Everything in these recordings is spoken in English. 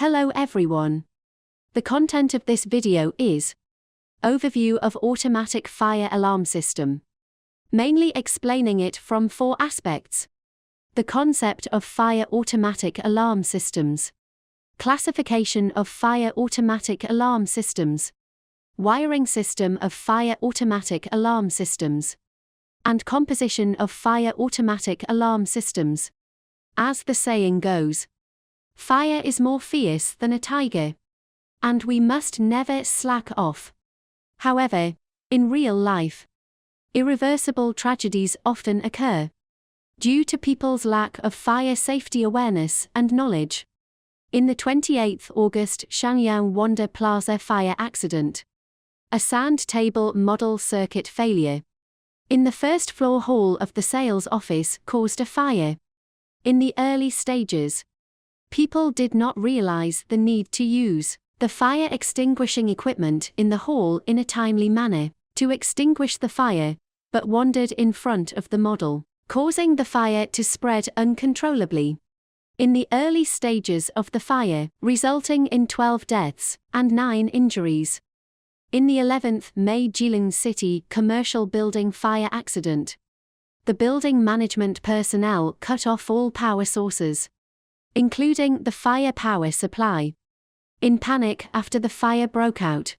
Hello everyone. The content of this video is overview of automatic fire alarm system, mainly explaining it from 4 aspects: the concept of fire automatic alarm systems, classification of fire automatic alarm systems, wiring system of fire automatic alarm systems, and composition of fire automatic alarm systems. As the saying goes, fire is more fierce than a tiger, and we must never slack off. However, in real life, irreversible tragedies often occur due to people's lack of fire safety awareness and knowledge. In the 28th August Shenyang Wanda Plaza fire accident, a sand table model circuit failure in the first floor hall of the sales office caused a fire. In the early stages, people did not realize the need to use the fire extinguishing equipment in the hall in a timely manner to extinguish the fire, but wandered in front of the model, causing the fire to spread uncontrollably. In the early stages of the fire, resulting in 12 deaths and 9 injuries. In the 11th May Jilin City commercial building fire accident, the building management personnel cut off all power sources, including the fire power supply, in panic after the fire broke out,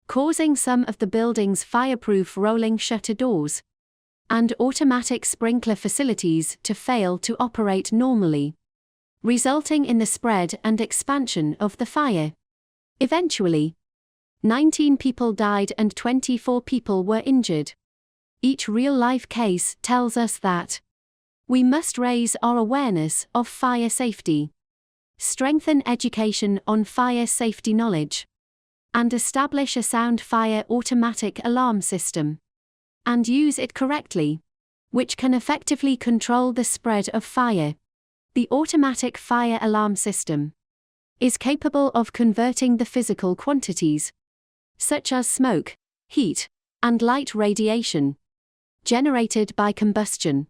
causing some of the building's fireproof rolling shutter doors and automatic sprinkler facilities to fail to operate normally, resulting in the spread and expansion of the fire. Eventually, 19 people died and 24 people were injured. Each real-life case tells us that we must raise our awareness of fire safety, strengthen education on fire safety knowledge, and establish a sound fire automatic alarm system, and use it correctly, which can effectively control the spread of fire. The automatic fire alarm system is capable of converting the physical quantities, such as smoke, heat, and light radiation, generated by combustion,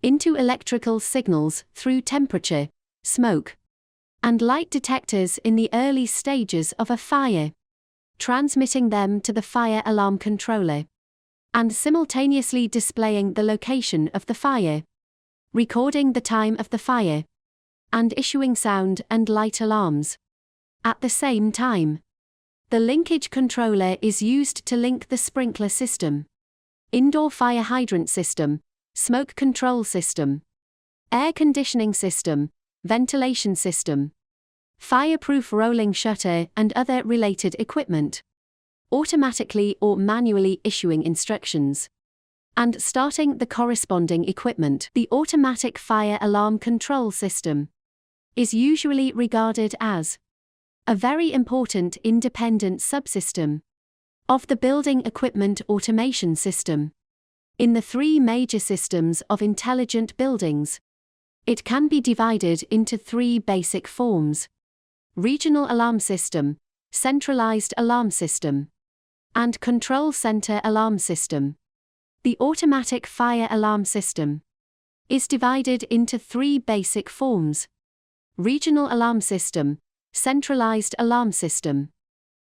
into electrical signals through temperature, smoke, and light detectors in the early stages of a fire, transmitting them to the fire alarm controller, and simultaneously displaying the location of the fire, recording the time of the fire, and issuing sound and light alarms. At the same time, the linkage controller is used to link the sprinkler system, indoor fire hydrant system, smoke control system, air conditioning system, ventilation system, fireproof rolling shutter and other related equipment, automatically or manually issuing instructions, and starting the corresponding equipment. The automatic fire alarm control system is usually regarded as a very important independent subsystem of the building equipment automation system. In the 3 major systems of intelligent buildings, it can be divided into 3 basic forms: regional alarm system, centralized alarm system, and control center alarm system. The automatic fire alarm system is divided into 3 basic forms: regional alarm system, centralized alarm system,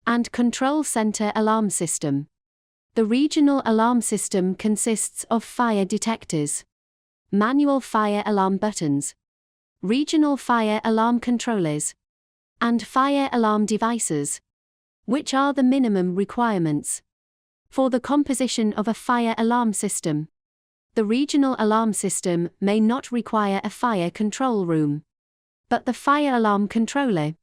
and control center alarm system. The regional alarm system consists of fire detectors, manual fire alarm buttons, regional fire alarm controllers, and fire alarm devices, which are the minimum requirements for the composition of a fire alarm system. The regional alarm system may not require a fire control room, but the fire alarm controller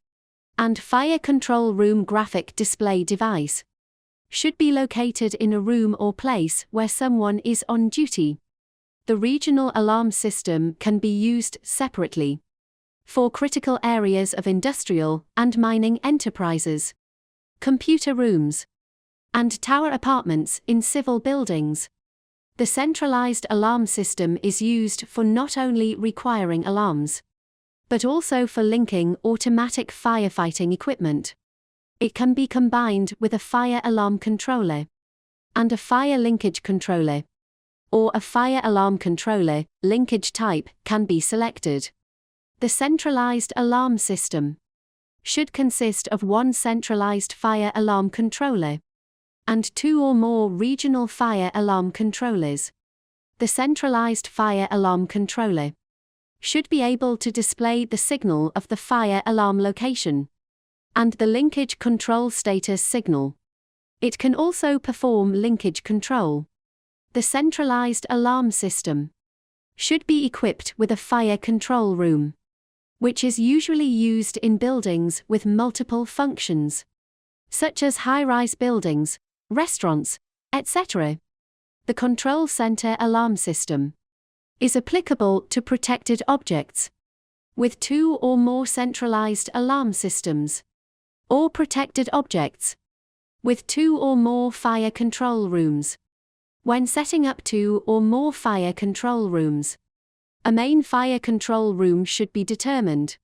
and fire control room graphic display device should be located in a room or place where someone is on duty. The regional alarm system can be used separately for critical areas of industrial and mining enterprises, computer rooms, and tower apartments in civil buildings. The centralized alarm system is used for not only requiring alarms, but also for linking automatic firefighting equipment. It can be combined with a fire alarm controller and a fire linkage controller, or a fire alarm controller. Linkage type can be selected. The centralized alarm system should consist of one centralized fire alarm controller and two or more regional fire alarm controllers. The centralized fire alarm controller should be able to display the signal of the fire alarm location and the linkage control status signal. It can also perform linkage control. The centralized alarm system should be equipped with a fire control room, which is usually used in buildings with multiple functions, such as high-rise buildings, restaurants, etc. The control center alarm system is applicable to protected objects with two or more centralized alarm systems, or protected objects with two or more fire control rooms. When setting up two or more fire control rooms, a main fire control room should be determined.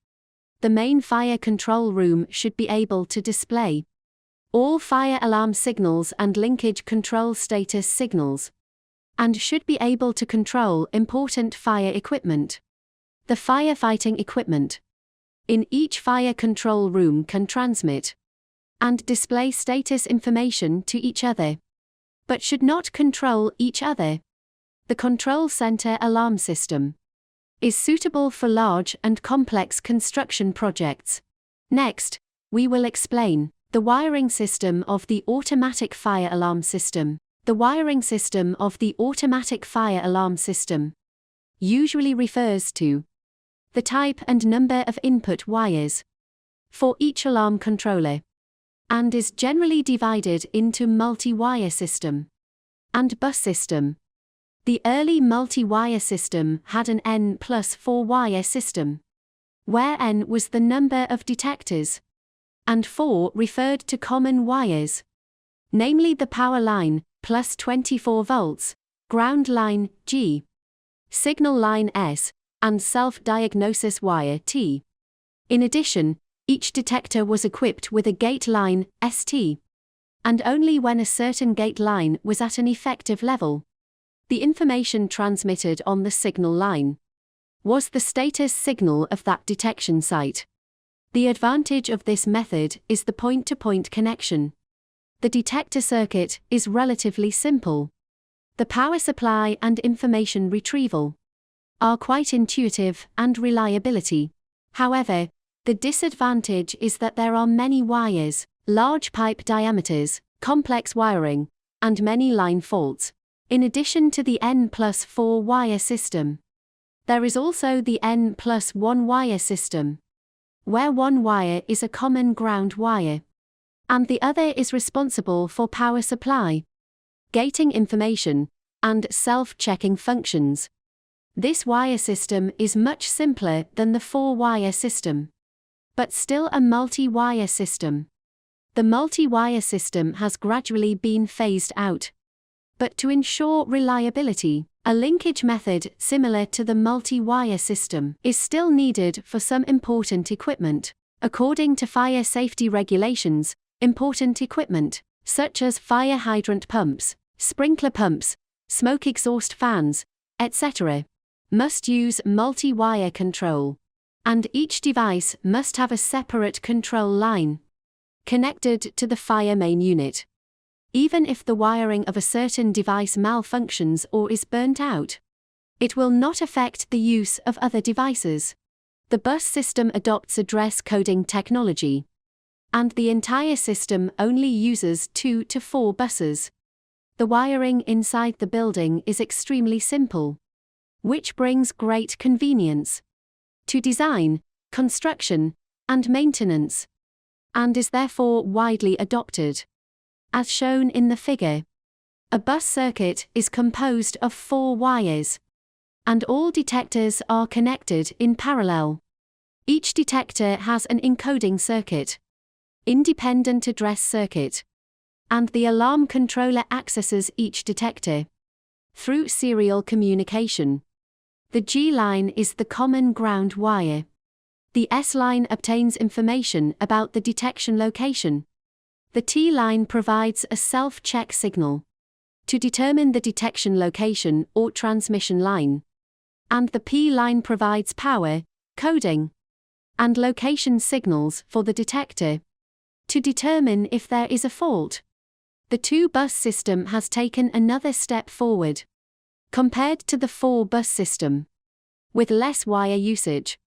The main fire control room should be able to display all fire alarm signals and linkage control status signals, and should be able to control important fire equipment. The firefighting equipment in each fire control room can transmit and display status information to each other, but should not control each other. The control center alarm system is suitable for large and complex construction projects. Next, we will explain the wiring system of the automatic fire alarm system. The wiring system of the automatic fire alarm system usually refers to the type and number of input wires for each alarm controller, and is generally divided into multi-wire system and bus system. The early multi-wire system had an N plus 4 wire system, where N was the number of detectors, and 4 referred to common wires, namely the power line, plus 24 volts, ground line, G, signal line S, and self-diagnosis wire, T. In addition, each detector was equipped with a gate line, ST, and only when a certain gate line was at an effective level, the information transmitted on the signal line was the status signal of that detection site. The advantage of this method is the point-to-point connection. The detector circuit is relatively simple. The power supply and information retrieval are quite intuitive, and reliability. However, the disadvantage is that there are many wires, large pipe diameters, complex wiring, and many line faults. In addition to the N plus 4 wire system, there is also the N plus 1 wire system, where one wire is a common ground wire, and the other is responsible for power supply, gating information, and self-checking functions. This wire system is much simpler than the 4-wire system, but still a multi-wire system. The multi-wire system has gradually been phased out, but to ensure reliability, a linkage method similar to the multi-wire system is still needed for some important equipment. According to fire safety regulations, important equipment, such as fire hydrant pumps, sprinkler pumps, smoke exhaust fans, etc., must use multi-wire control, and each device must have a separate control line connected to the fire main unit. Even if the wiring of a certain device malfunctions or is burnt out, it will not affect the use of other devices. The bus system adopts address coding technology, and the entire system only uses 2 to 4 buses. The wiring inside the building is extremely simple, which brings great convenience to design, construction, and maintenance, and is therefore widely adopted. As shown in the figure, a bus circuit is composed of 4 wires, and all detectors are connected in parallel. Each detector has an encoding circuit, independent address circuit, and the alarm controller accesses each detector through serial communication. The G line is the common ground wire. The S line obtains information about the detection location. The T line provides a self-check signal to determine the detection location or transmission line, and the P line provides power, coding, and location signals for the detector. To determine if there is a fault, the 2-bus system has taken another step forward compared to the 4-bus system, with less wire usage.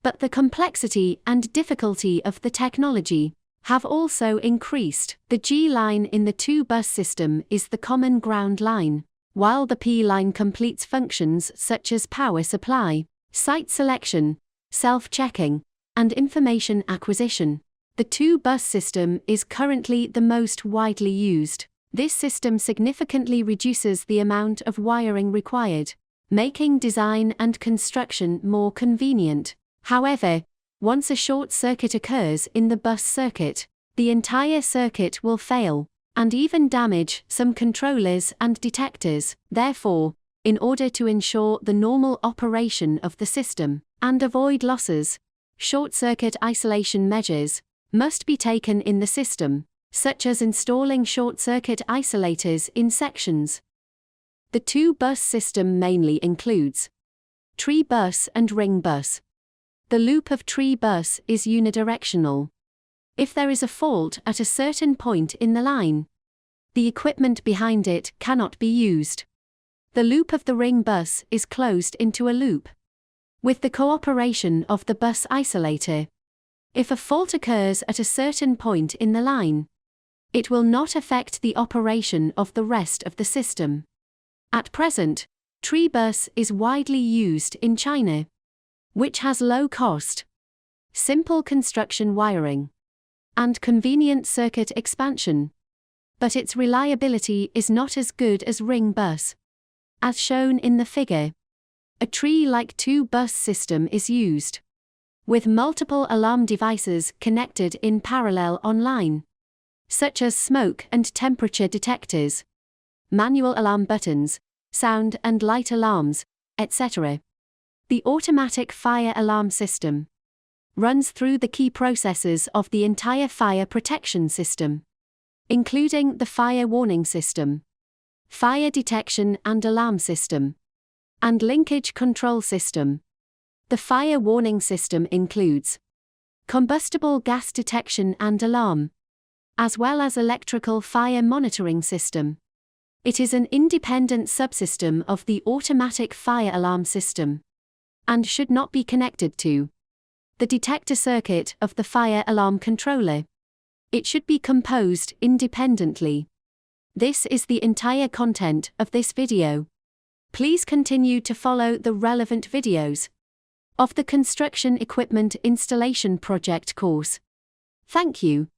But the complexity and difficulty of the technology have also increased. The G line in the 2-bus system is the common ground line, while the P line completes functions such as power supply, site selection, self-checking, and information acquisition. The 2-bus system is currently the most widely used. This system significantly reduces the amount of wiring required, making design and construction more convenient. However, once a short circuit occurs in the bus circuit, the entire circuit will fail, and even damage some controllers and detectors. Therefore, in order to ensure the normal operation of the system and avoid losses, short-circuit isolation measures must be taken in the system, such as installing short-circuit isolators in sections. The 2-bus system mainly includes tree bus and ring bus. The loop of tree bus is unidirectional. If there is a fault at a certain point in the line, the equipment behind it cannot be used. The loop of the ring bus is closed into a loop with the cooperation of the bus isolator. If a fault occurs at a certain point in the line, it will not affect the operation of the rest of the system. At present, tree bus is widely used in China, which has low cost, simple construction wiring, and convenient circuit expansion. But its reliability is not as good as ring bus. As shown in the figure, a tree-like 2-bus system is used, with multiple alarm devices connected in parallel online, such as smoke and temperature detectors, manual alarm buttons, sound and light alarms, etc. The automatic fire alarm system runs through the key processes of the entire fire protection system, including the fire warning system, fire detection and alarm system, and linkage control system. The fire warning system includes combustible gas detection and alarm, as well as electrical fire monitoring system. It is an independent subsystem of the automatic fire alarm system, and should not be connected to the detector circuit of the fire alarm controller. It should be composed independently. This is the entire content of this video. Please continue to follow the relevant videos of the Construction Equipment Installation Project course. Thank you.